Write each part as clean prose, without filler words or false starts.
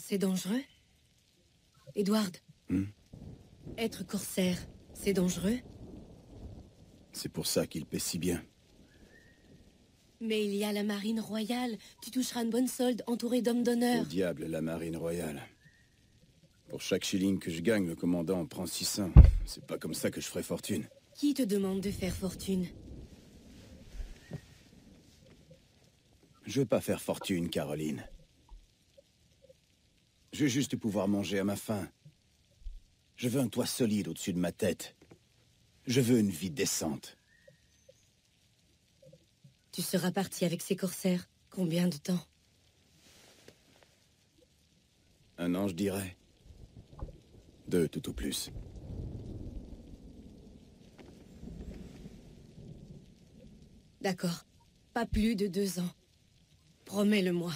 c'est dangereux? Edward, Hmm? être corsaire, c'est dangereux? C'est pour ça qu'il paie si bien. Mais il y a la marine royale. Tu toucheras une bonne solde entourée d'hommes d'honneur. Au diable, la marine royale. Pour chaque shilling que je gagne, le commandant en prend 600. C'est pas comme ça que je ferai fortune. Qui te demande de faire fortune? Je veux pas faire fortune, Caroline. Je veux juste pouvoir manger à ma faim. Je veux un toit solide au-dessus de ma tête. Je veux une vie décente. Tu seras parti avec ces corsaires. Combien de temps? Un an, je dirais. 2 tout au plus. D'accord. Pas plus de 2 ans. Promets-le-moi.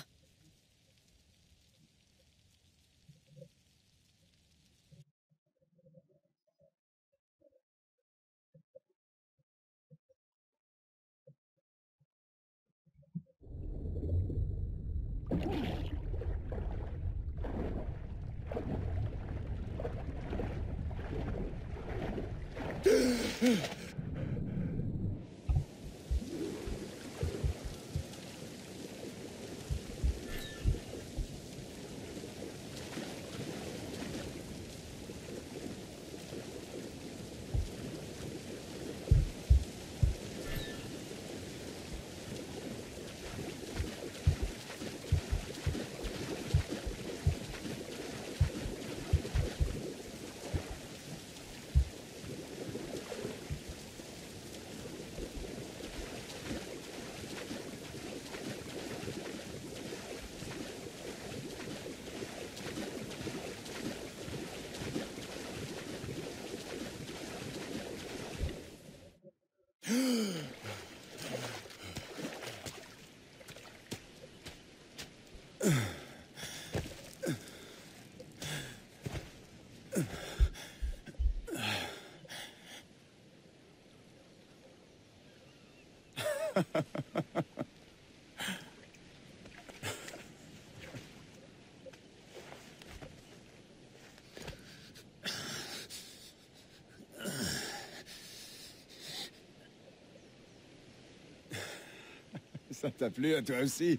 Ça t'a plu à toi aussi?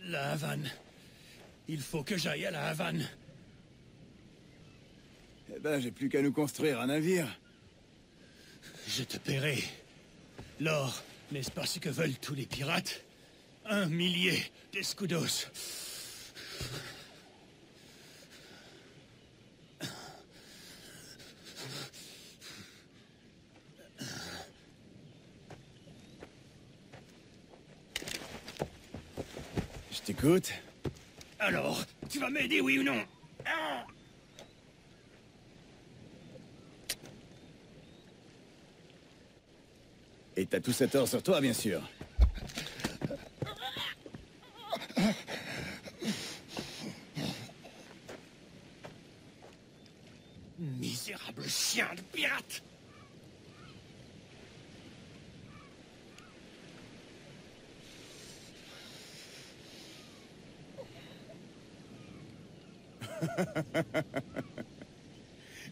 La Havane. Il faut que j'aille à la Havane. Eh ben, j'ai plus qu'à nous construire un navire. Je te paierai. L'or, n'est-ce pas ce que veulent tous les pirates? 1 millier d'escudos. Je t'écoute. Alors, tu vas m'aider, oui ou non? Ah! Et t'as tout cet or sur toi, bien sûr. Misérable chien de pirate!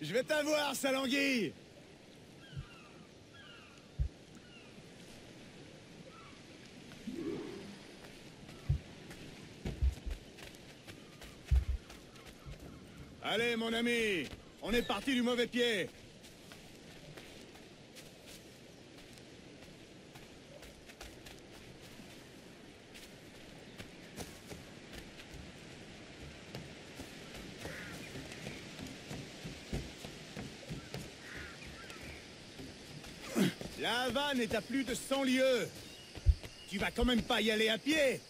Je vais t'avoir, sale anguille! Allez, mon ami, on est parti du mauvais pied. La Havane est à plus de 100 lieues. Tu vas quand même pas y aller à pied.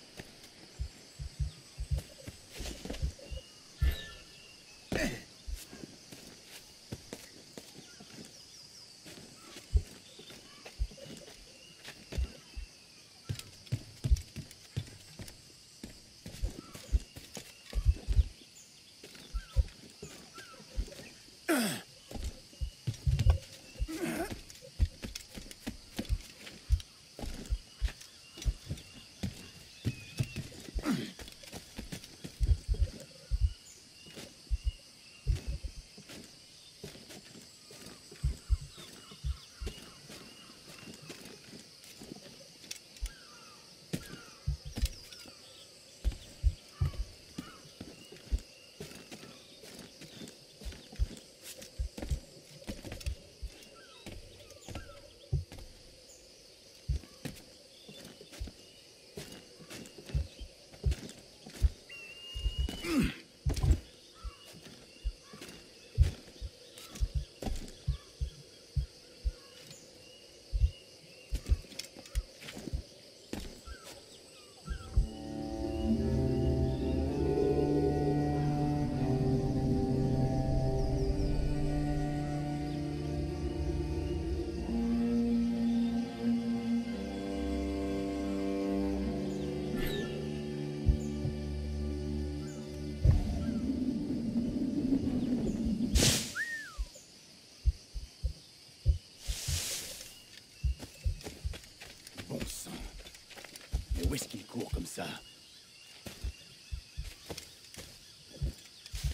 Où est-ce qu'il court comme ça?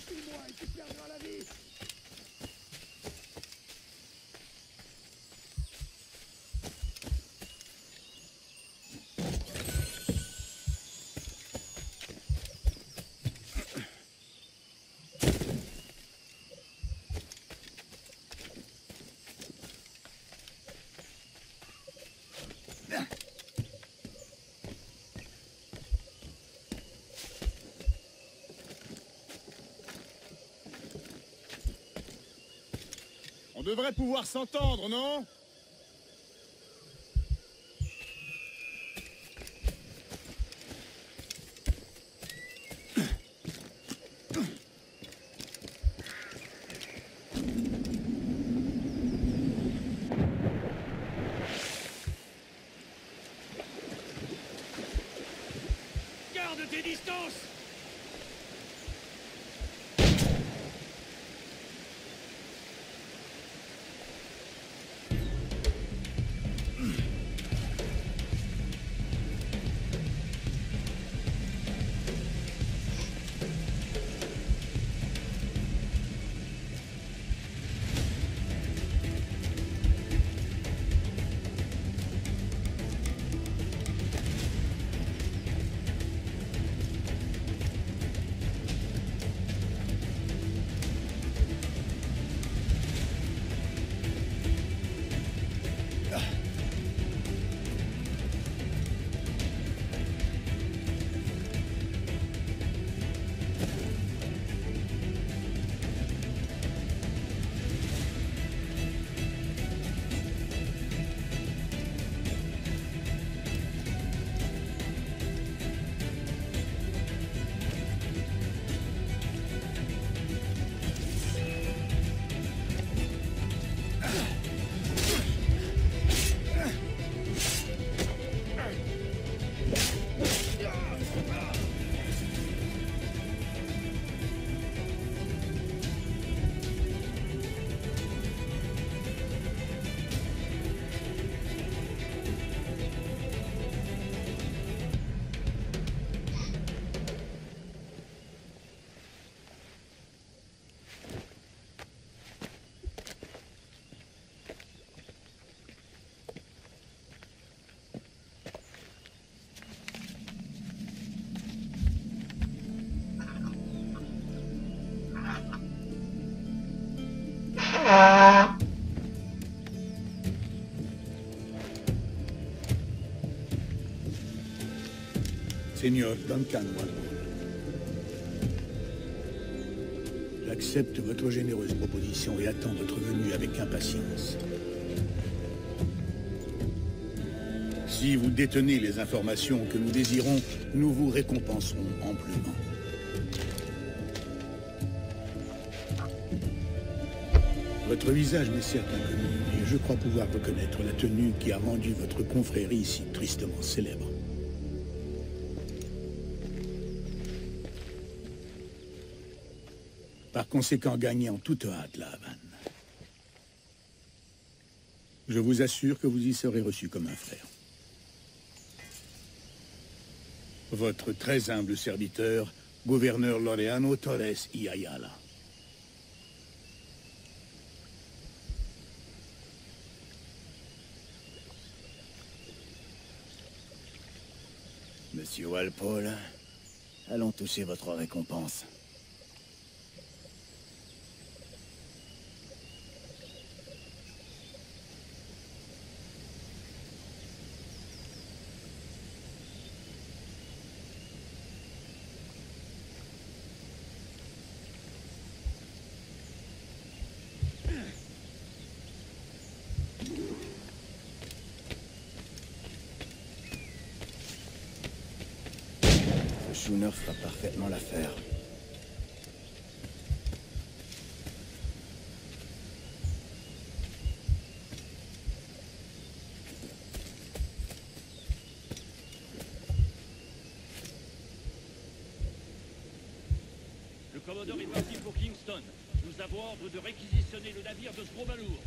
Suis-moi et tu perdras la vie. On devrait pouvoir s'entendre, non? Garde tes distances! Seigneur Duncan Walpole, j'accepte votre généreuse proposition et attends votre venue avec impatience. Si vous détenez les informations que nous désirons, nous vous récompenserons amplement. Votre visage m'est certes inconnu, et je crois pouvoir reconnaître la tenue qui a rendu votre confrérie si tristement célèbre. Par conséquent, gagnez en toute hâte la Havane. Je vous assure que vous y serez reçu comme un frère. Votre très humble serviteur, gouverneur Laureano Torres y Ayala. Monsieur Walpole, allons toucher votre récompense. Ce schooner fera parfaitement l'affaire. Le commodore est parti pour Kingston. Nous avons ordre de réquisitionner le navire de Stromalour.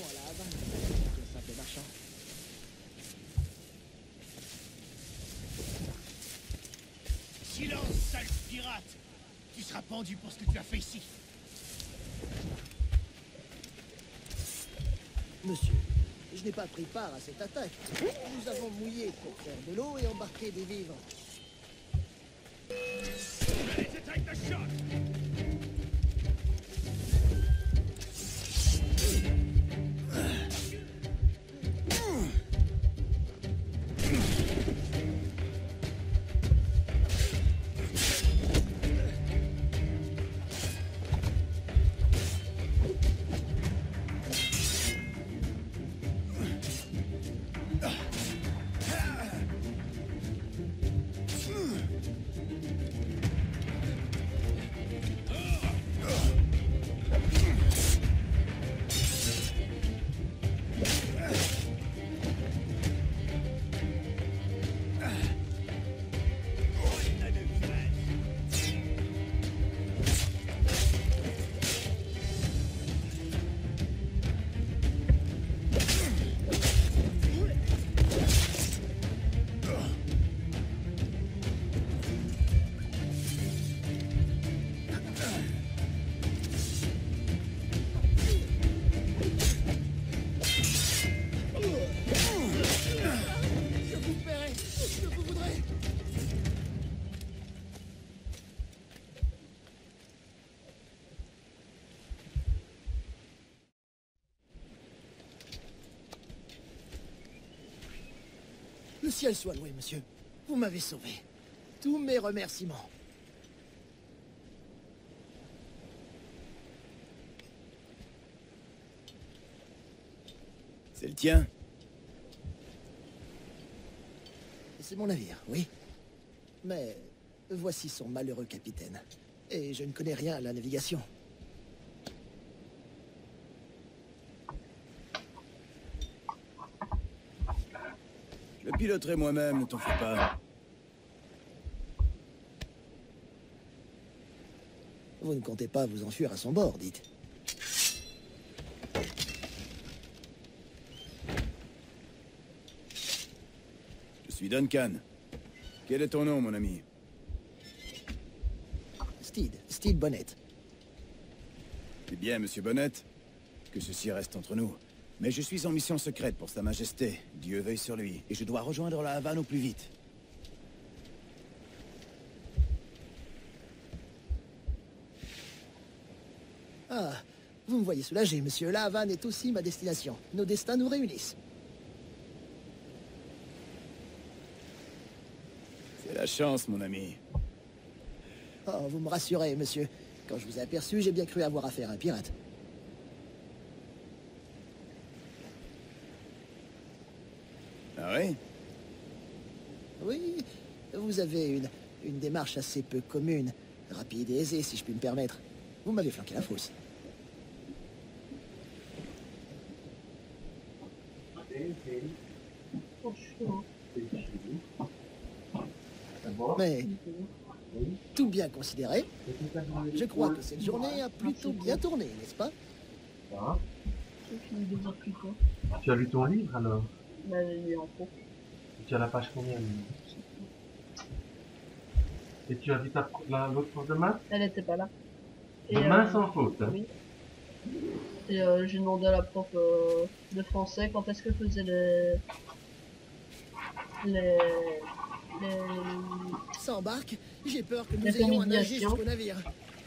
à la Havane qu'un simple marchand. Silence, sale pirate! Tu seras pendu pour ce que tu as fait ici. Monsieur, je n'ai pas pris part à cette attaque. Nous avons mouillé pour faire de l'eau et embarquer des vivres. Allez, take the shot! Le ciel soit loué, monsieur. Vous m'avez sauvé. Tous mes remerciements. C'est le tien? C'est mon navire, oui. Mais voici son malheureux capitaine. Et je ne connais rien à la navigation. Je le piloterai moi-même, ne t'en fais pas. Vous ne comptez pas vous enfuir à son bord, dites. Je suis Duncan. Quel est ton nom, mon ami? Steed Bonnet. Eh bien, monsieur Bonnet, que ceci reste entre nous. Mais je suis en mission secrète pour Sa Majesté. Dieu veille sur lui. Et je dois rejoindre la Havane au plus vite. Ah, vous me voyez soulagé, monsieur. La Havane est aussi ma destination. Nos destins nous réunissent. C'est la chance, mon ami. Oh, vous me rassurez, monsieur. Quand je vous ai aperçu, j'ai bien cru avoir affaire à un pirate. Ah oui? Oui, vous avez une démarche assez peu commune. Rapide et aisée, si je puis me permettre. Vous m'avez flanqué la fosse. Mais, tout bien considéré, je crois que cette journée a plutôt bien tourné, n'est-ce pas? J'ai fini 2 heures plus tôt. Tu as lu ton livre alors? Bah, j'ai lu en cours. Tu as la page combien? Et tu as vu l'autre prof de maths? Elle était pas là. De main sans faute. Hein. Oui. Et j'ai demandé à la prof de français quand est-ce que faisait les Ça embarque, j'ai peur que nous La ayons à nager médiation. jusqu'au navire.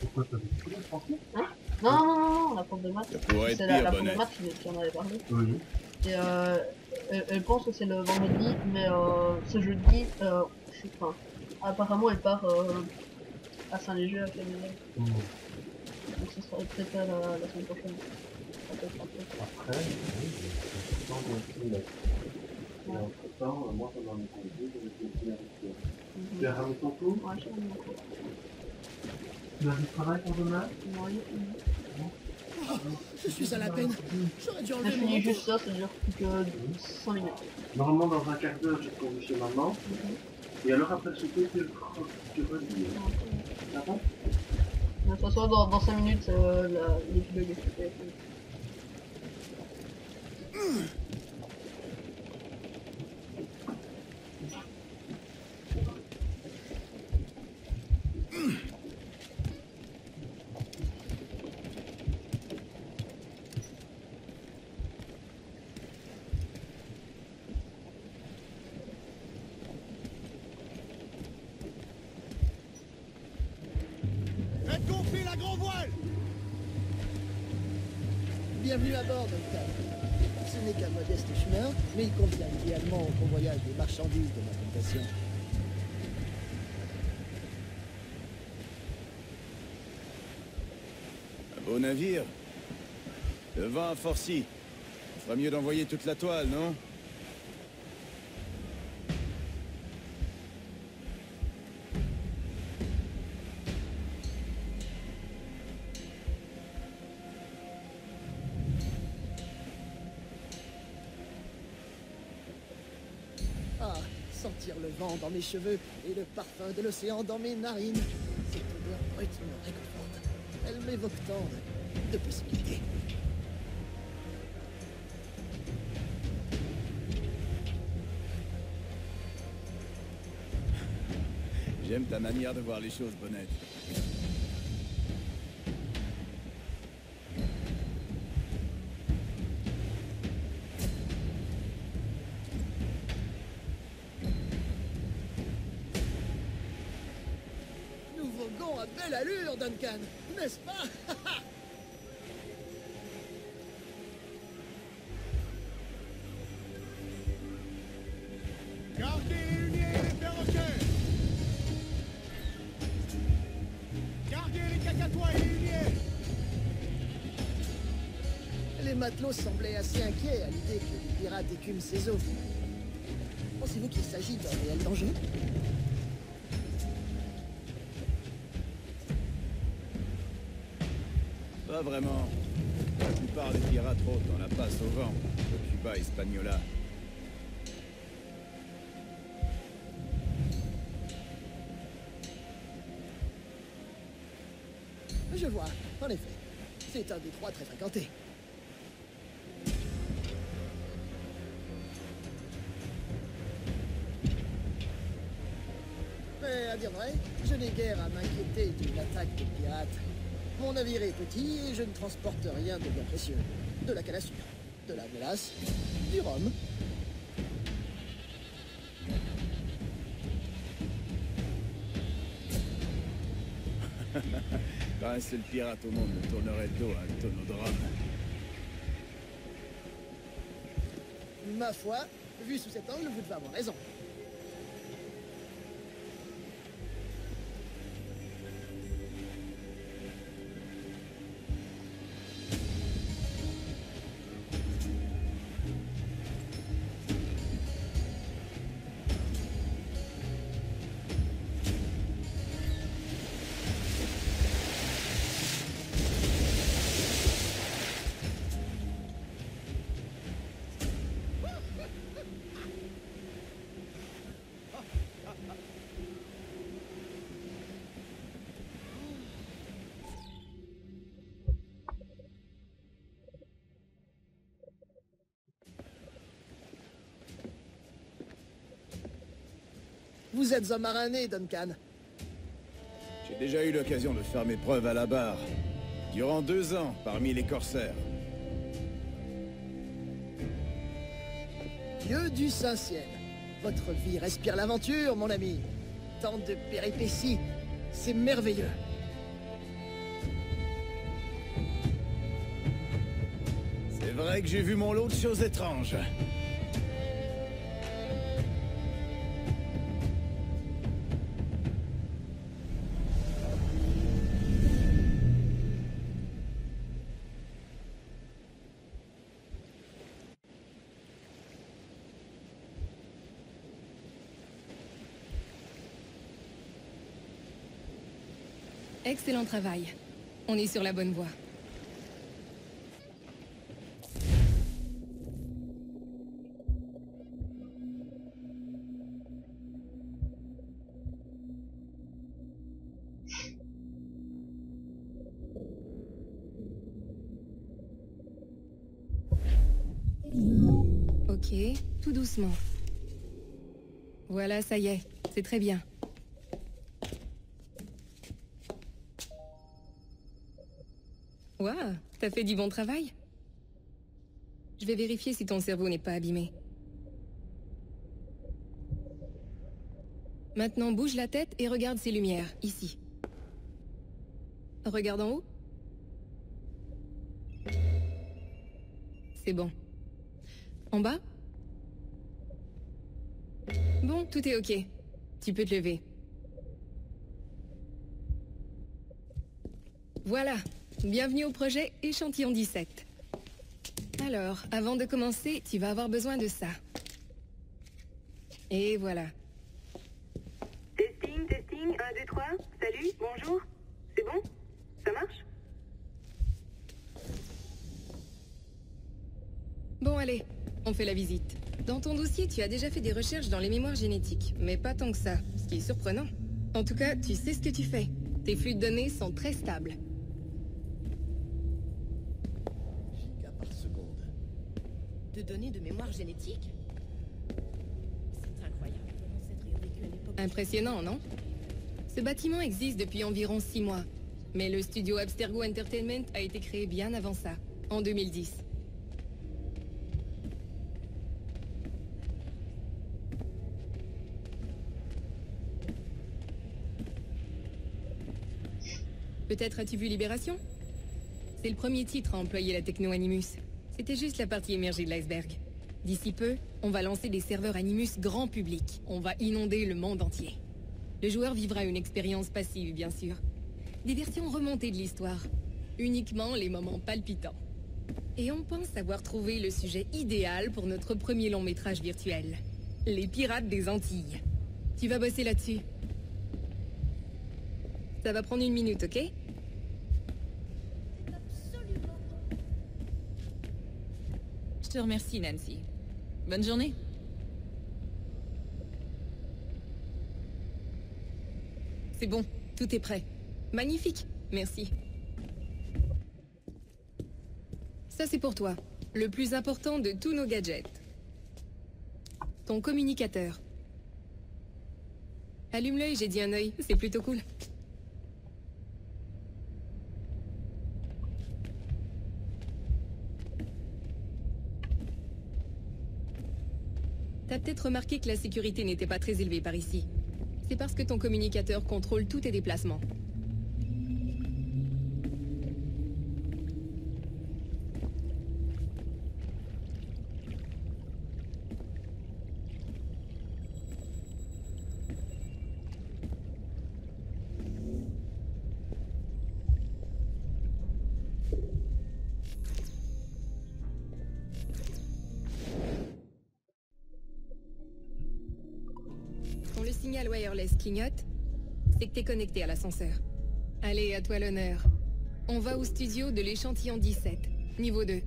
Pourquoi t'as vu le français? Non, la prof de maths. Ça pourrait être C'est pire, la prof Bonnet. de maths qui en avait parlé. Oui. Et elle pense que c'est le vendredi, mais ce jeudi, enfin, apparemment elle part à Saint-Léger avec la maison. Mmh. Donc ce sera peut-être la semaine prochaine. Après, oui, c'est temps de le et entre-temps, moi pendant mes congés, je vais continuer avec toi. Tu as ramené ton cours? Ouais, je mon cours. Tu as du travail pour demain? Oui. Je suis à la peine. J'aurais dû Je enlever mon finis manteau. juste ça dure plus que 5 minutes. Normalement, dans un quart d'heure, je cours chez maman. Et alors, après le souper, tu relis. Ça va? De toute façon, dans 5 minutes, l'épilogue est fait. Faites gonfler la grand voile! Bienvenue à bord, Duncan. Ce n'est qu'un modeste chemin, mais il convient idéalement au convoyage des marchandises de ma plantation. Un beau navire. Le vent a forci. On fera mieux d'envoyer toute la toile, non? Ah, sentir le vent dans mes cheveux et le parfum de l'océan dans mes narines. Cette odeur brute me réconforte. Elle m'évoque tant de possibilités. J'aime ta manière de voir les choses, Bonnet. Nous voguons à belle allure, Duncan, n'est-ce pas? Gardez les huniers et les perroquets! Gardez les cacatois et les huniers! Les matelots semblaient assez inquiets à l'idée que les pirates écument ces eaux. Pensez-vous qu'il s'agit d'un réel danger? Pas vraiment. La plupart des pirates rôdent dans la passe au vent, de Cuba Hispaniola. Je vois, en effet. C'est un détroit très fréquenté. Mais à dire vrai, je n'ai guère à m'inquiéter d'une attaque de pirates. Mon navire est petit et je ne transporte rien de bien précieux. De la canne à sucre, de la mélasse, du rhum. Quand un seul pirate au monde me tournerait le dos à un tonneau de rhum. Ma foi, vu sous cet angle, vous devez avoir raison. Vous êtes un marin né, Duncan. J'ai déjà eu l'occasion de faire mes preuves à la barre. Durant 2 ans, parmi les corsaires. Dieu du Saint-Ciel. Votre vie respire l'aventure, mon ami. Tant de péripéties. C'est merveilleux. C'est vrai que j'ai vu mon lot de choses étranges. Excellent travail. On est sur la bonne voie. Ok, tout doucement. Voilà, ça y est, c'est très bien. Waouh, t'as fait du bon travail. Je vais vérifier si ton cerveau n'est pas abîmé. Maintenant, bouge la tête et regarde ces lumières, ici. Regarde en haut. C'est bon. En bas? Bon, tout est ok. Tu peux te lever. Voilà. Bienvenue au projet Échantillon 17. Alors, avant de commencer, tu vas avoir besoin de ça. Et voilà. Testing, testing, 1, 2, 3. Salut, bonjour. C'est bon? Ça marche? Bon, allez, on fait la visite. Dans ton dossier, tu as déjà fait des recherches dans les mémoires génétiques, mais pas tant que ça, ce qui est surprenant. En tout cas, tu sais ce que tu fais. Tes flux de données sont très stables. Giga par seconde. De données de mémoire génétique? C'est incroyable. Mon ancêtre ayant vécu à l'époque... Impressionnant, non? Ce bâtiment existe depuis environ 6 mois. Mais le studio Abstergo Entertainment a été créé bien avant ça, en 2010. Peut-être as-tu vu Libération? C'est le premier titre à employer la techno Animus. C'était juste la partie émergée de l'iceberg. D'ici peu, on va lancer des serveurs Animus grand public. On va inonder le monde entier. Le joueur vivra une expérience passive, bien sûr. Des versions remontées de l'histoire. Uniquement les moments palpitants. Et on pense avoir trouvé le sujet idéal pour notre premier long métrage virtuel. Les Pirates des Antilles. Tu vas bosser là-dessus. Ça va prendre 1 minute, ok? Je te remercie, Nancy. Bonne journée. C'est bon, tout est prêt. Magnifique, merci. Ça c'est pour toi, le plus important de tous nos gadgets. Ton communicateur. Allume l'œil, j'ai dit un œil, c'est plutôt cool. T'as peut-être remarqué que la sécurité n'était pas très élevée par ici. C'est parce que ton communicateur contrôle tous tes déplacements. Quand le signal wireless clignote, c'est que t'es connecté à l'ascenseur. Allez, à toi l'honneur. On va au studio de l'échantillon 17, niveau 2.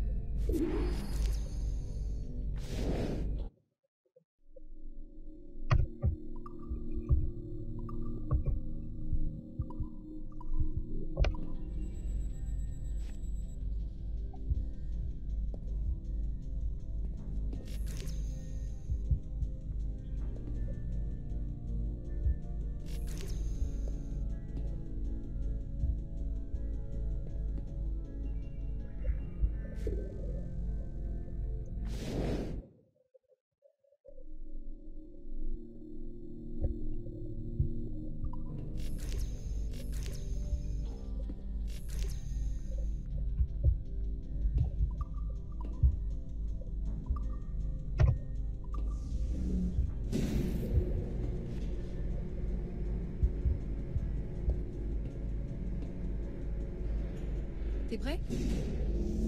T'es prêt?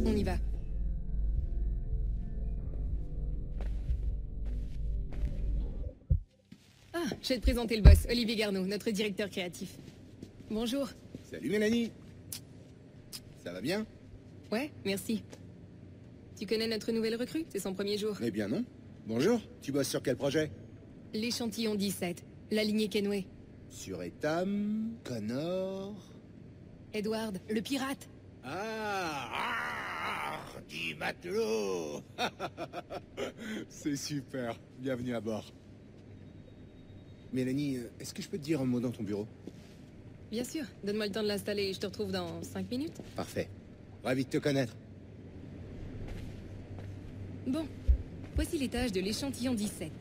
On y va. Ah, je vais te présenter le boss, Olivier Garneau, notre directeur créatif. Bonjour. Salut Mélanie. Ça va bien? Ouais, merci. Tu connais notre nouvelle recrue? C'est son premier jour. Eh bien non. Bonjour, tu bosses sur quel projet? L'échantillon 17, la lignée Kenway. Sur Etam, Connor... Edward, le pirate. Ah, dis matelot. C'est super. Bienvenue à bord. Mélanie, est-ce que je peux te dire un mot dans ton bureau? Bien sûr, donne-moi le temps de l'installer et je te retrouve dans 5 minutes. Parfait. Ravi de te connaître. Bon, voici les tâches de l'échantillon 17.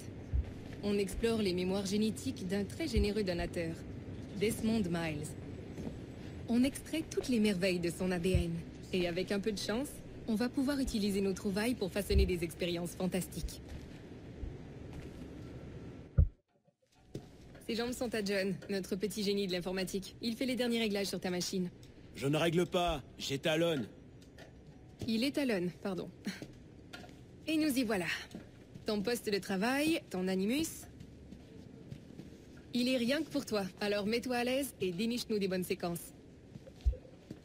On explore les mémoires génétiques d'un très généreux donateur, Desmond Miles. On extrait toutes les merveilles de son ADN. Et avec un peu de chance, on va pouvoir utiliser nos trouvailles pour façonner des expériences fantastiques. Ces jambes sont à John, notre petit génie de l'informatique. Il fait les derniers réglages sur ta machine. Je ne règle pas, j'étalonne. Il étalonne, pardon. Et nous y voilà. Ton poste de travail, ton Animus. Il est rien que pour toi, alors mets-toi à l'aise et déniche-nous des bonnes séquences.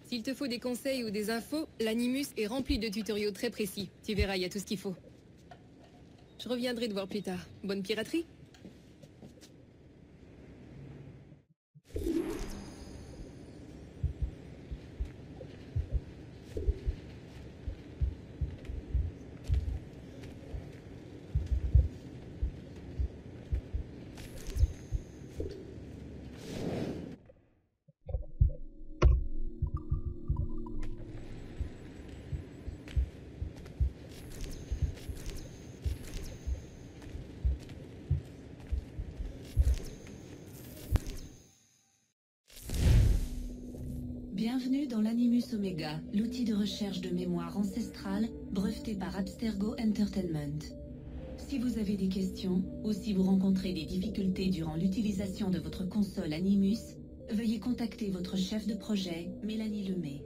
S'il te faut des conseils ou des infos, l'Animus est rempli de tutoriaux très précis. Tu verras, il y a tout ce qu'il faut. Je reviendrai te voir plus tard. Bonne piraterie? Bienvenue dans l'Animus Omega, l'outil de recherche de mémoire ancestrale breveté par Abstergo Entertainment. Si vous avez des questions ou si vous rencontrez des difficultés durant l'utilisation de votre console Animus, veuillez contacter votre chef de projet, Mélanie Lemay.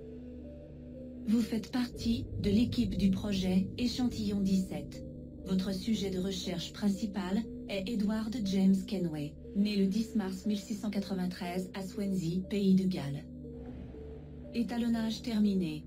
Vous faites partie de l'équipe du projet Échantillon 17. Votre sujet de recherche principal est Edward James Kenway, né le 10 mars 1693 à Swansea, pays de Galles. Étalonnage terminé.